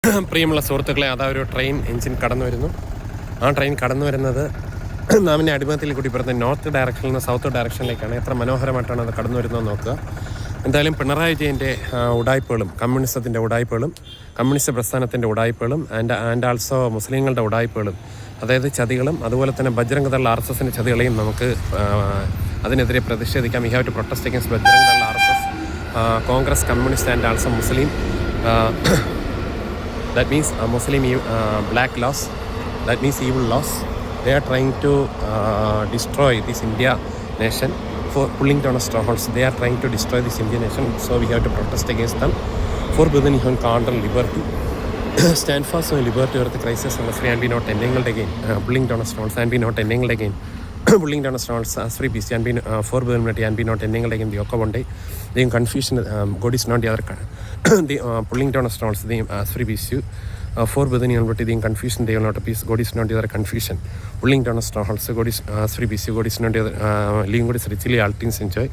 പ്രിയമുള്ള സുഹൃത്തുക്കളെ, അതാ ഒരു ട്രെയിൻ എഞ്ചിൻ കടന്നു വരുന്നു. ആ ട്രെയിൻ കടന്നു വരുന്നത് നാമിനെ അടിമത്തിൽ കൂടി പറഞ്ഞ നോർത്ത് ഡയറക്ഷനിൽ നിന്ന് സൗത്ത് ഡയറക്ഷനിലേക്കാണ്. എത്ര മനോഹരമായിട്ടാണ് അത് കടന്നു വരുന്നതെന്ന് നോക്കുക. എന്തായാലും പിണറായി വിജയൻ്റെ ഉടായ്പകളും കമ്മ്യൂണിസത്തിൻ്റെ ഉടായ്പകളും കമ്മ്യൂണിസ്റ്റ് പ്രസ്ഥാനത്തിൻ്റെ ഉടായ്പകളും ആൻഡ് ആൾസോ മുസ്ലിങ്ങളുടെ ഉടായ്പകളും, അതായത് ചതികളും, അതുപോലെ തന്നെ ബജ്രംഗ് ദൾ RSS ചതികളെയും നമുക്ക് അതിനെതിരെ പ്രതിഷേധിക്കാം. We have to protest against Bajrang Dal RSS, Congress, communist and also Muslim. That means Muslim black laws, that means evil laws. They are trying to destroy this India nation for pulling down strongholds. They are trying to destroy this Indian nation, so we have to protest against them. Forbidden even counter liberty. Stand fast on liberty or the crisis and be not entangled again. Pulling down strongholds and be not entangled again. Pulling down strongholds as free peace and be forbidden and be not entangled again. The one day the confusion, God is not the other. The pulling down strongholds, the free peace, forbidden and the confusion, they will not peace. God is not the other confusion. Pulling down strongholds, God is free peace, God is not the other. Living God is richly altering enjoy.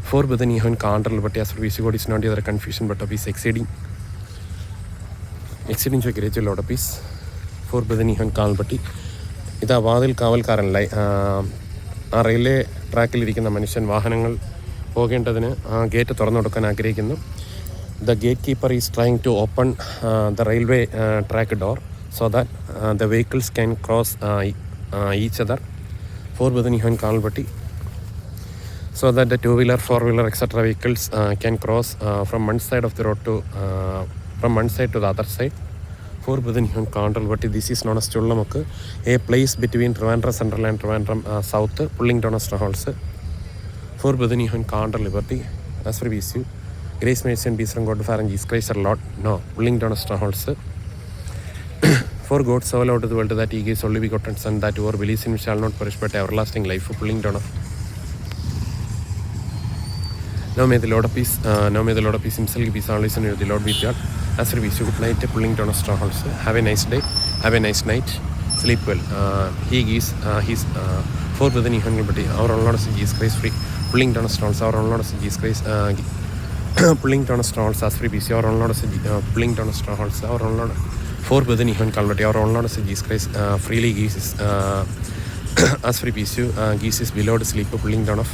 Forbidden even counter liberty as free peace, God is not the other confusion, but of peace exceeding to a great lot of peace. Forbidden even കാൽപട്ടി. ഇതാ വാതിൽ കാവൽക്കാരനല്ലായി ആ railway ട്രാക്കിലിരിക്കുന്ന മനുഷ്യൻ വാഹനങ്ങൾ പോകേണ്ടതിന് ആ gate തുറന്നു കൊടുക്കാൻ ആഗ്രഹിക്കുന്നു. The gatekeeper is trying to open the railway track door so that the vehicles can cross each other. Forbidden even Kalpatti, so that the two-wheeler, four-wheeler, etc. vehicles can cross from one side of the road to from one side to the other side. Forbidden even Kalpatti. This is known as Chullamukku, a place between Trivandrum Central and Trivandrum South, pulling down strongholds. Forbidden even Liberty as for VCU. Grace Mercy and Peace from God to Father and Jesus Christ our Lord. No, pulling down strongholds. For God so loved the world that He gives only begotten Son, that whoever believes in Him shall not perish but everlasting life. For pulling down of. Now may the Lord of Peace, Himself give peace always, and the Lord be with you. As for VCU, good night. Pulling down strongholds. Have a nice day. Have a nice night. Sleep well. He gives His forbidden even liberty. Our Lord is Jesus Christ free. Pulling down strongholds. Our Lord is Jesus Christ. Pulling down strongholds as free peace. Our own Lord is pulling down strongholds. Our own Lord forbidden even Calvary. Our own Lord is Jesus Christ freely gives as free peace. Gives His beloved sleep, pulling down of.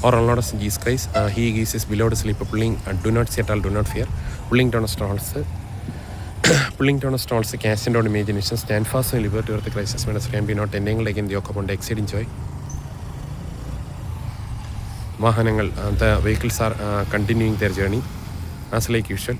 Our own Lord is Jesus Christ. He gives His beloved sleep, pulling. Do not see at all. Do not fear. Pulling down strongholds. Pulling down strongholds. Casting down imagination. Stand fast in liberty or the crisis when can be not ending like in the occupant exceeding joy. വാഹനങ്ങൾ, the vehicles are continuing their journey as like usual.